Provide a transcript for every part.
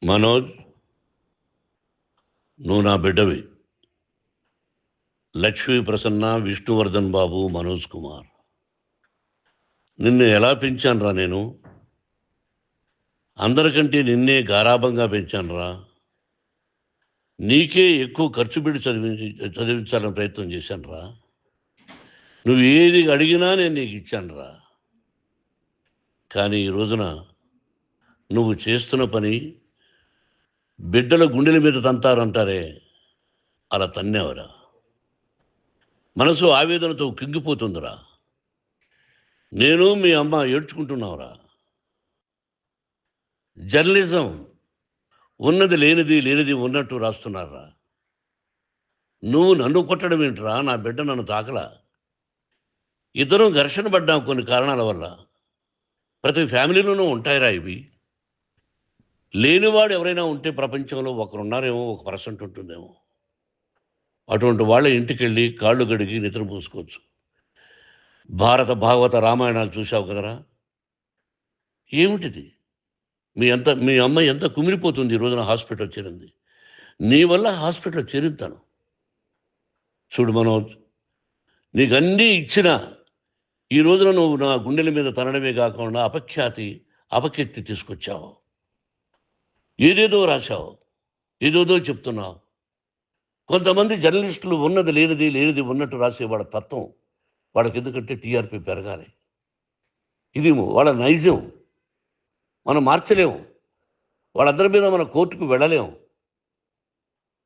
మనోజ్, నువ్వు నా బిడ్డవి. లక్ష్మీ ప్రసన్న, విష్ణువర్ధన్ బాబు, మనోజ్ కుమార్. నిన్ను ఎలా పెంచానురా నేను? అందరికంటే నిన్నే గారాబంగా పెంచానురా. నీకే ఎక్కువ ఖర్చు పెట్టి చదివించాలని ప్రయత్నం చేశానురా. నువ్వు ఏది అడిగినా నేను నీకు ఇచ్చానురా. కానీ ఈ రోజున నువ్వు చేస్తున్న పని బిడ్డల గుండెల మీద తంతారంటారే, అలా తన్నేవరా. మనసు ఆవేదనతో కింగిపోతుందిరా. నేను మీ అమ్మ ఏడ్చుకుంటున్నావురా. జర్నలిజం ఉన్నది లేనిది, లేనిది ఉన్నట్టు రాస్తున్నారా. నువ్వు నన్ను కొట్టడం ఏంట్రా? నా బిడ్డ నన్ను తాకలా. ఇద్దరం ఘర్షణ పడ్డాం కొన్ని కారణాల వల్ల. ప్రతి ఫ్యామిలీలోనూ ఉంటాయిరా ఇవి. లేనివాడు ఎవరైనా ఉంటే ప్రపంచంలో ఒకరున్నారేమో, 1% ఉంటుందేమో. అటువంటి వాళ్ళ ఇంటికి వెళ్ళి కాళ్ళు గడిగి నిద్ర పూసుకోవచ్చు. భారత భాగవత రామాయణాలు చూశావు కదరా. ఏమిటిది? మీ అమ్మ ఎంత కుమిలిపోతుంది ఈ రోజున హాస్పిటల్ చేరింది. నీ వల్ల హాస్పిటల్ చేరుతాను. చూడు మనోజ్, నీకు అన్నీ ఇచ్చిన ఈ రోజున నువ్వు నా గుండెల మీద తనడమే కాకుండా అపకీర్తి తీసుకొచ్చావు. ఏదేదో రాశావు, ఏదేదో చెప్తున్నావు. కొంతమంది జర్నలిస్టులు ఉన్నది లేనిది, లేనిది ఉన్నట్టు రాసే వాళ్ళ తత్వం వాళ్ళకి. ఎందుకంటే టీఆర్పీ పెరగాలి. ఇది వాళ్ళ నైజం. మనం మార్చలేము. వాళ్ళందరి మీద మన కోర్టుకు వెళ్ళలేము.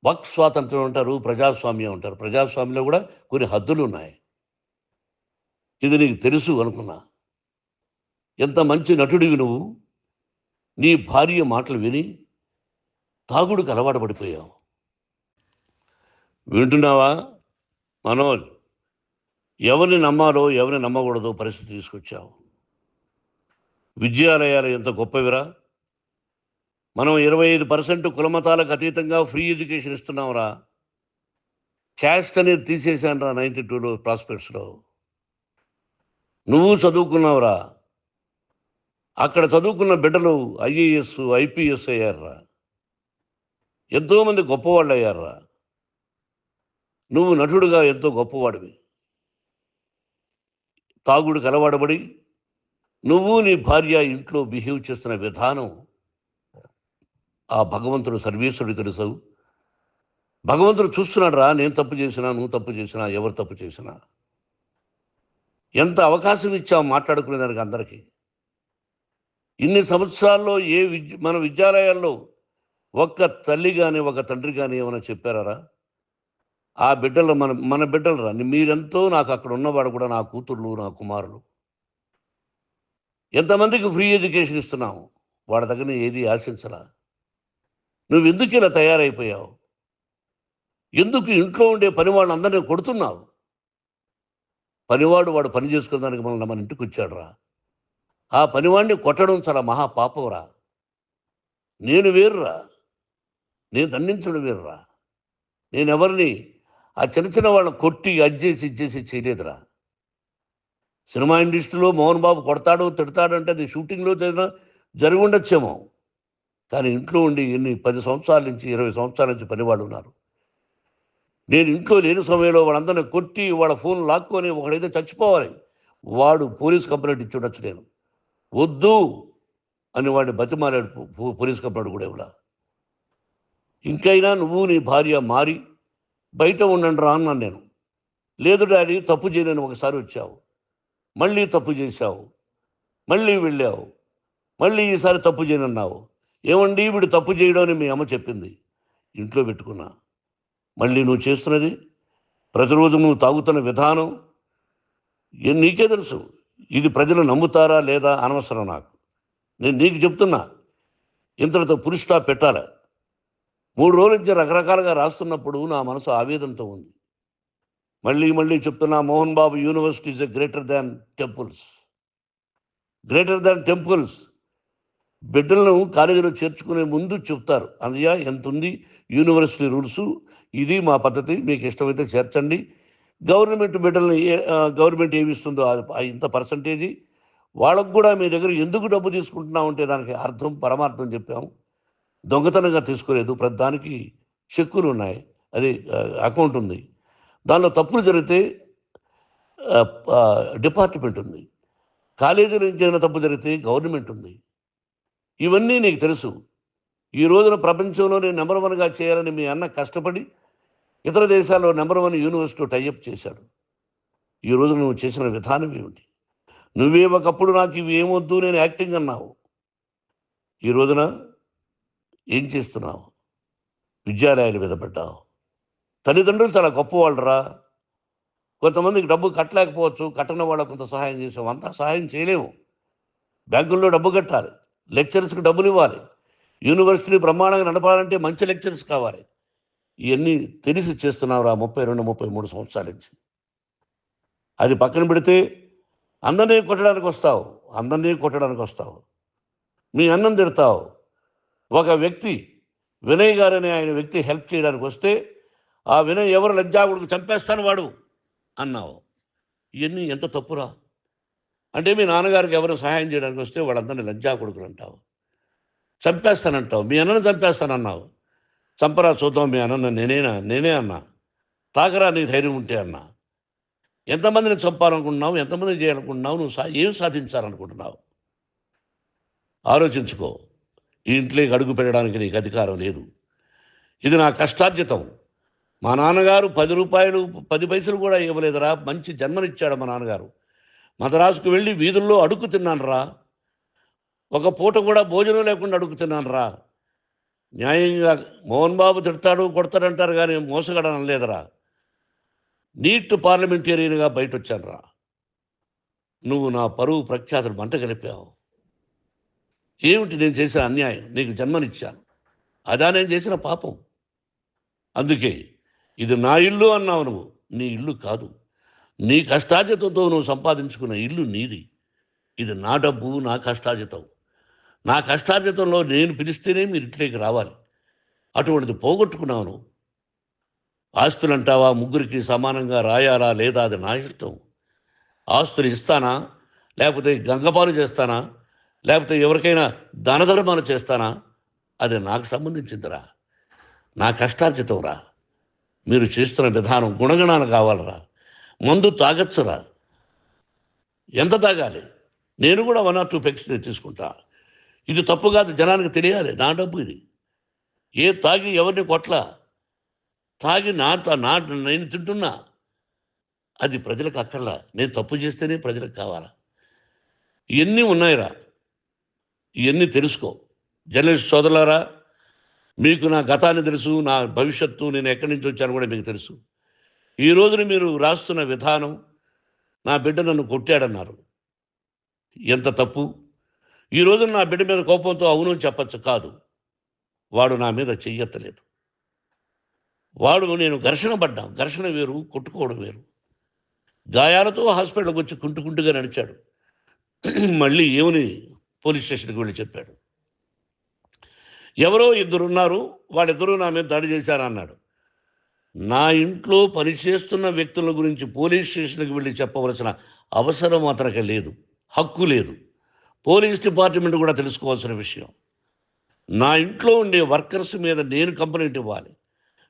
వాక్ స్వాతంత్రం అంటారు, ప్రజాస్వామ్యం అంటారు. ప్రజాస్వామ్యంలో కూడా కొన్ని హద్దులు ఉన్నాయి. ఇది నీకు తెలుసు అనుకున్నా. ఎంత మంచి నటుడివి నువ్వు. నీ భార్య మాటలు విని తాగుడుకు అలవాటు పడిపోయావు. వింటున్నావా మనోజ్? ఎవరిని నమ్మాలో ఎవరిని నమ్మకూడదో పరిస్థితి తీసుకొచ్చావు. విద్యాలయాలు ఎంత గొప్పవిరా. మనం 25% కులమతాలకు అతీతంగా ఫ్రీ ఎడ్యుకేషన్ ఇస్తున్నాంరా. క్యాస్ట్ అనేది తీసేశానురా 92లో ప్రాస్పెక్ట్స్లో. నువ్వు చదువుకున్నావురా. అక్కడ చదువుకున్న బిడ్డలు IAS, IPS అయ్యారురా. ఎంతోమంది గొప్పవాళ్ళు అయ్యారురా. నువ్వు నటుడుగా ఎంతో గొప్పవాడివి. తాగుడుకు అలవాడబడి నువ్వు నీ భార్య ఇంట్లో బిహేవ్ చేస్తున్న విధానం ఆ భగవంతుడు సర్వేశ్వరుడు తెలుసు. భగవంతుడు చూస్తున్నాడు రా. నేను తప్పు చేసినా, నువ్వు తప్పు చేసినా, ఎవరు తప్పు చేసినా. ఎంత అవకాశం ఇచ్చావు మాట్లాడుకునేదానికి అందరికీ. ఇన్ని సంవత్సరాల్లో మన విద్యాలయాల్లో ఒక్క తల్లి కానీ ఒక తండ్రి కానీ ఏమైనా చెప్పారా? ఆ బిడ్డలు మన బిడ్డలు రా. మీరెంతో నాకు అక్కడ ఉన్నవాడు కూడా నా కూతుర్లు, నా కుమారులు. ఎంతమందికి ఫ్రీ ఎడ్యుకేషన్ ఇస్తున్నావు. వాడి దగ్గర ఏది ఆశించలా. నువ్వు ఎందుకు ఇలా తయారైపోయావు? ఎందుకు ఇంట్లో ఉండే పని వాళ్ళందరినీ కొడుతున్నావు? వాడు పని చేసుకోవడానికి మన ఇంటికి వచ్చాడు రా. ఆ పనివాడిని కొట్టడం చాలా మహాపాపంరా. నేను వేరురా. నేను దండించడం వేరురా. నేను ఎవరిని ఆ చిన్న వాళ్ళని కొట్టి ఇచ్చేసి చేయలేదురా. సినిమా ఇండస్ట్రీలో మోహన్ బాబు కొడతాడు, తిడతాడు అంటే అది షూటింగ్లో జరిగి ఉండొచ్చేమో. కానీ ఇంట్లో ఉండి 10 సంవత్సరాల నుంచి 20 సంవత్సరాల నుంచి పనివాళ్ళు ఉన్నారు. నేను ఇంట్లో లేని సమయంలో వాళ్ళందరినీ కొట్టి వాళ్ళ ఫోన్ లాక్కొని ఒకడైతే చచ్చిపోవాలి. వాడు పోలీస్ కంప్లైంట్ ఇచ్చి ఉండొచ్చు. నేను వద్దు అని వాడిని బతిమాలాడు. పోలీస్ కంప్లైంట్ కూడా ఇవ్వలా. ఇంకైనా నువ్వు నీ భార్య మారి బయట ఉండండి రా అన్నాను నేను. లేదు డాడీ, తప్పు చేయలేని ఒకసారి వచ్చావు, మళ్ళీ తప్పు చేశావు, మళ్ళీ వెళ్ళావు, మళ్ళీ ఈసారి తప్పు చేయనన్నావు. ఏమండి వీడు తప్పు చేయడం అని మీ అమ్మ చెప్పింది. ఇంట్లో పెట్టుకున్నా. మళ్ళీ నువ్వు చేస్తున్నది, ప్రతిరోజు నువ్వు తాగుతున్న విధానం నీకే తెలుసు. ఇది ప్రజలు నమ్ముతారా లేదా అనవసరం నాకు. నేను నీకు చెప్తున్నా, ఇంతటితో పులి స్టాప్ పెట్టాలి. 3 రోజుల నుంచి రకరకాలుగా రాస్తున్నప్పుడు నా మనసు ఆవేదనతో ఉంది. మళ్ళీ చెప్తున్నా, Mohan Babu university is greater than temples. Greater than temples. బిడ్డలను కాలేజీలో చేర్చుకునే ముందు చెప్తారు, అన్నయ్య ఎంత ఉంది యూనివర్సిటీ రూల్సు, ఇది మా పద్ధతి, మీకు ఇష్టమైతే చేర్చండి. గవర్నమెంట్ ఏమి ఇస్తుందో ఇంత పర్సంటేజీ వాళ్ళకు కూడా మీ దగ్గర ఎందుకు డబ్బు తీసుకుంటున్నామంటే దానికి అర్థం పరమార్థం చెప్పాము. దొంగతనంగా తీసుకోలేదు. ప్రతిదానికి చెక్కులు ఉన్నాయి. అది అకౌంట్ ఉంది. దానిలో తప్పులు జరిగితే డిపార్ట్మెంట్ ఉంది. కాలేజీలో ఇంకేమైనా తప్పు జరిగితే గవర్నమెంట్ ఉంది. ఇవన్నీ నీకు తెలుసు. ఈ రోజున ప్రపంచంలోనే నెంబర్ 1గా చేయాలని మీ అన్న కష్టపడి ఇతర దేశాల్లో నెంబర్ 1 యూనివర్సిటీ టైఅప్ చేశాడు. ఈ రోజు నువ్వు చేసిన విధానం ఏమిటి? నువ్వే ఒకప్పుడు నాకు ఇవి ఏమొద్దు నేను యాక్టింగ్ అన్నావు. ఈ రోజున ఏం చేస్తున్నావు? విద్యాలయాల మీద పడ్డావు. తల్లిదండ్రులు చాలా గొప్పవాళ్ళరా. కొంతమందికి డబ్బు కట్టలేకపోవచ్చు. కట్టని వాళ్ళకు కొంత సహాయం చేసావు. అంతా సహాయం చేయలేము. బ్యాంకుల్లో డబ్బు కట్టాలి. లెక్చరర్స్కి డబ్బులు ఇవ్వాలి. యూనివర్సిటీ బ్రహ్మాండంగా నడపాలంటే మంచి లెక్చరర్స్ కావాలి. ఇవన్నీ తెలిసి చేస్తున్నావురా 32, 33 సంవత్సరాల నుంచి. అది పక్కన పెడితే అందరినీ కొట్టడానికి వస్తావు. మీ అన్నం తిడతావు. ఒక వ్యక్తి వినయ్ గారనే ఆయన వ్యక్తి హెల్ప్ చేయడానికి వస్తే ఆ వినయ్ ఎవరు లజ్జాగుడికి చంపేస్తాను వాడు అన్నావు. ఇవన్నీ ఎంత తప్పురా? అంటే మీ నాన్నగారికి ఎవరు సహాయం చేయడానికి వస్తే వాళ్ళందరినీ లజ్జాగుడుకులు అంటావు. చంపేస్తానంటావు. మీ అన్నను చంపేస్తానన్నావు. చంపరా చూద్దాం మీ అన్న నేనే అన్నా. తాకరా నీ ధైర్యం ఉంటే అన్నా. ఎంతమందిని చంపాలనుకుంటున్నావు? ఎంతమందిని చేయాలనుకుంటున్నావు? నువ్వు ఏం సాధించాలనుకుంటున్నావు? ఆలోచించుకో. ఈ ఇంట్లోకి అడుగు పెట్టడానికి నీకు అధికారం లేదు. ఇది నా కష్టార్జితం. మా నాన్నగారు 10 రూపాయలు 10 పైసలు కూడా ఇవ్వలేదురా. మంచి జన్మనిచ్చాడు మా నాన్నగారు. మద్రాసుకు వెళ్ళి వీధుల్లో అడుగు తిన్నానురా. ఒక పూట కూడా భోజనం లేకుండా అడుగు తిన్నానురా. న్యాయంగా మోహన్ బాబు తిడతాడు కొడతాడంటారు కానీ మోసగడనం లేదురా. నీట్ పార్లమెంటేరియన్గా బయట వచ్చానురా. నువ్వు నా పరువు ప్రఖ్యాతులు మంట కలిపావు. ఏమిటి నేను చేసిన అన్యాయం? నీకు జన్మనిచ్చాను. అదా నేను చేసిన పాపం. అందుకే ఇది నా ఇల్లు అన్నావు. నువ్వు నీ ఇల్లు కాదు. నీ కష్టార్జితంతో నువ్వు సంపాదించుకున్న ఇల్లు నీది. ఇది నా డబ్బు, నా కష్టార్జితం. నా కష్టార్జితంలో నేను పిలిస్తేనే మీరు ఇంట్లోకి రావాలి. అటువంటిది పోగొట్టుకున్నావు నువ్వు. ఆస్తులు అంటావా? ముగ్గురికి సమానంగా రాయాలా లేదా అది నా ఇష్టం. ఆస్తులు ఇస్తానా, లేకపోతే గంగపాలు చేస్తానా, లేకపోతే ఎవరికైనా దానధర్మాలు చేస్తానా, అది నాకు సంబంధించిందిరా. నా కష్టార్జితం రా. మీరు చేస్తున్న విధానం గుణగణాలు కావాలరా. మందు తాగచ్చురా. ఎంత తాగాలి? నేను కూడా 1 or 2 పెగ్స్ తీసుకుంటా. ఇది తప్పు కాదు, జనానికి తెలియాలి. నా డబ్బు ఇది. తాగి ఎవరిని కొట్లా. తాగి నేను తింటున్నా. అది ప్రజలకు అక్కర్లా. నేను తప్పు చేస్తేనే ప్రజలకు కావాలా. ఇవన్నీ ఉన్నాయిరా. ఇవన్నీ తెలుసుకో. జర్నలిస్ట్ సోదరులారా, మీకు నా గతాన్ని తెలుసు, నా భవిష్యత్తు, నేను ఎక్కడి నుంచి వచ్చాను కూడా మీకు తెలుసు. ఈ రోజున మీరు రాస్తున్న విధానం, నా బిడ్డ నన్ను కొట్టాడన్నారు. ఎంత తప్పు. ఈ రోజున నా బిడ్డ మీద కోపంతో అవును చెప్పచ్చు. కాదు, వాడు నా మీద చెయ్యెత్తలేదు. నేను ఘర్షణ పడ్డాం. ఘర్షణ వేరు, కొట్టుకోవడం వేరు. గాయాలతో హాస్పిటల్కి వచ్చి కుంటుకుంటుగా నడిచాడు. మళ్ళీ ఏమని పోలీస్ స్టేషన్కి వెళ్ళి చెప్పాడు. ఎవరో 2 ఉన్నారు, వాళ్ళిద్దరూ నా మీద దాడి చేశారన్నాడు. నా ఇంట్లో పనిచేస్తున్న వ్యక్తుల గురించి పోలీస్ స్టేషన్కి వెళ్ళి చెప్పవలసిన అవసరం అతనికి లేదు, హక్కు లేదు. పోలీస్ డిపార్ట్మెంట్ కూడా తెలుసుకోవాల్సిన విషయం. నా ఇంట్లో ఉండే వర్కర్స్ మీద నేను కంప్లైంట్ ఇవ్వాలి.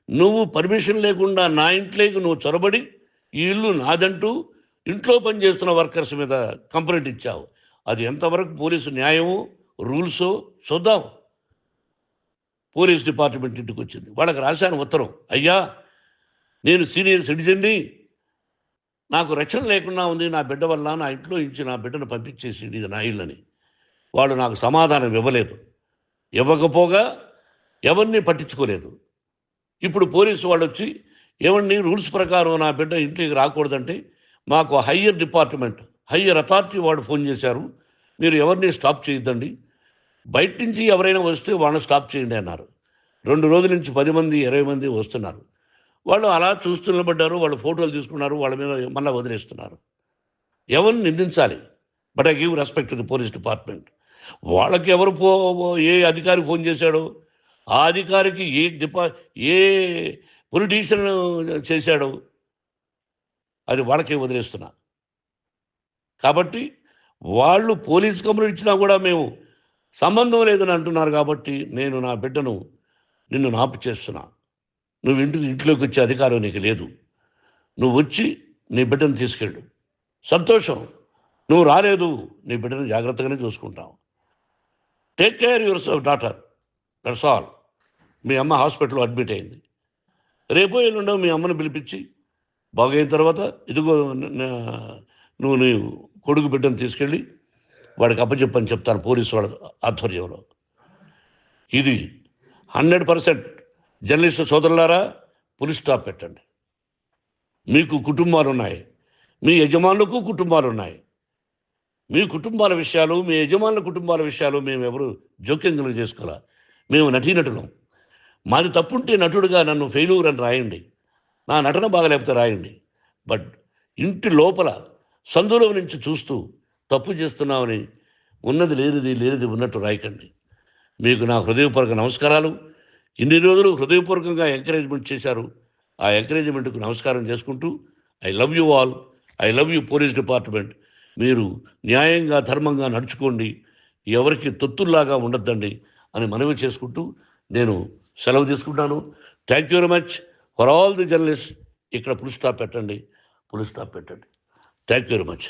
నువ్వు పర్మిషన్ లేకుండా నా ఇంట్లోకి నువ్వు చొరబడి ఈ ఇల్లు నాదంటూ ఇంట్లో పనిచేస్తున్న వర్కర్స్ మీద కంప్లైంట్ ఇచ్చావు. అది ఎంతవరకు పోలీసు న్యాయమో రూల్సో చూద్దాం. పోలీస్ డిపార్ట్మెంట్ ఇంటికి వచ్చింది. వాళ్ళకి రాశాను ఉత్తరం. అయ్యా, నేను సీనియర్ సిటిజన్ని, నాకు రక్షణ లేకుండా ఉంది. నా బిడ్డ వల్ల నా ఇంట్లో నుంచి నా బిడ్డను పంపించేసి ఇది నా ఇల్లని. వాళ్ళు నాకు సమాధానం ఇవ్వలేదు. ఇవ్వకపోగా ఎవరిని పట్టించుకోలేదు. ఇప్పుడు పోలీసు వాళ్ళు వచ్చి ఏమండి రూల్స్ ప్రకారం నా బిడ్డ ఇంటికి రాకూడదంటే మాకు హయ్యర్ డిపార్ట్మెంట్, హయ్యర్ అథారిటీ వాళ్ళు ఫోన్ చేశారు. మీరు ఎవరిని స్టాప్ చేయొద్దండి, బయట నుంచి ఎవరైనా వస్తే వాళ్ళని స్టాప్ చేయండి అన్నారు. 2 రోజుల నుంచి 10 మంది 20 మంది వస్తున్నారు. వాళ్ళు అలా చూస్తూ నిలబడ్డారు. వాళ్ళు ఫోటోలు తీసుకున్నారు. వాళ్ళ మీద మళ్ళీ వదిలేస్తున్నారు. ఎవరిని నిందించాలి? But I give respect to the police department. వాళ్ళకి ఎవరు ఏ అధికారి ఫోన్ చేశాడో, ఆ అధికారికి ఏ పొలిటీషియన్ చేశాడో అది వాళ్ళకే వదిలేస్తున్నా. కాబట్టి వాళ్ళు పోలీస్ కంప్లైంట్ ఇచ్చినా కూడా మేము సంబంధం లేదని అంటున్నారు కాబట్టి నేను నా బిడ్డను నిన్ను నాపు చేస్తున్నా. నువ్వు ఇంట్లోకి వచ్చే అధికారం నీకు లేదు. నువ్వు వచ్చి నీ బిడ్డను తీసుకెళ్ళు. సంతోషం. నువ్వు రాలేదు, నీ బిడ్డను జాగ్రత్తగానే చూసుకుంటావు. Take care your daughter, that's all. మీ అమ్మ హాస్పిటల్లో అడ్మిట్ అయింది. రేపో ఎల్లుండో మీ అమ్మను పిలిపించి బాగైన తర్వాత ఇదిగో నువ్వు నీ కొడుకు బిడ్డను తీసుకెళ్ళి వాడికి అప్పచెప్పని చెప్తాను పోలీసు వాళ్ళ ఆధ్వర్యంలో. ఇది 100% జర్నలిస్టు సోదరులారా, పులి స్టాప్ పెట్టండి. మీకు కుటుంబాలు ఉన్నాయి, మీ యజమానులకు కుటుంబాలు ఉన్నాయి. మీ కుటుంబాల విషయాలు, మీ యజమానుల కుటుంబాల విషయాలు మేము ఎవరు జోక్యం చేసుకోవాలా. మేము నటీనటులం. మాది తప్పుంటే నటుడుగా నన్ను ఫెయిల్యూర్ అని రాయండి, నా నటన బాగలేకపోతే రాయండి. బట్ ఇంటి లోపల సందులో నుంచి చూస్తూ తప్పు చేస్తున్నామని ఉన్నది లేనిది లేనిది ఉన్నట్టు రాయకండి. మీకు నా హృదయపూర్వక నమస్కారాలు. ఇన్ని రోజులు హృదయపూర్వకంగా ఎంకరేజ్మెంట్ చేశారు. ఆ ఎంకరేజ్మెంట్కు నమస్కారం చేసుకుంటూ I love you all. I love you police department. మీరు న్యాయంగా ధర్మంగా నడుచుకోండి, ఎవరికి తొత్తుల్లాగా ఉండొద్దండి అని మనవి చేసుకుంటూ నేను సెలవు తీసుకుంటాను. Thank you very much for all the journalist. ఇక్కడ పులి స్టాప్ పెట్టండి, పులి స్టాప్ పెట్టండి. Thank you very much.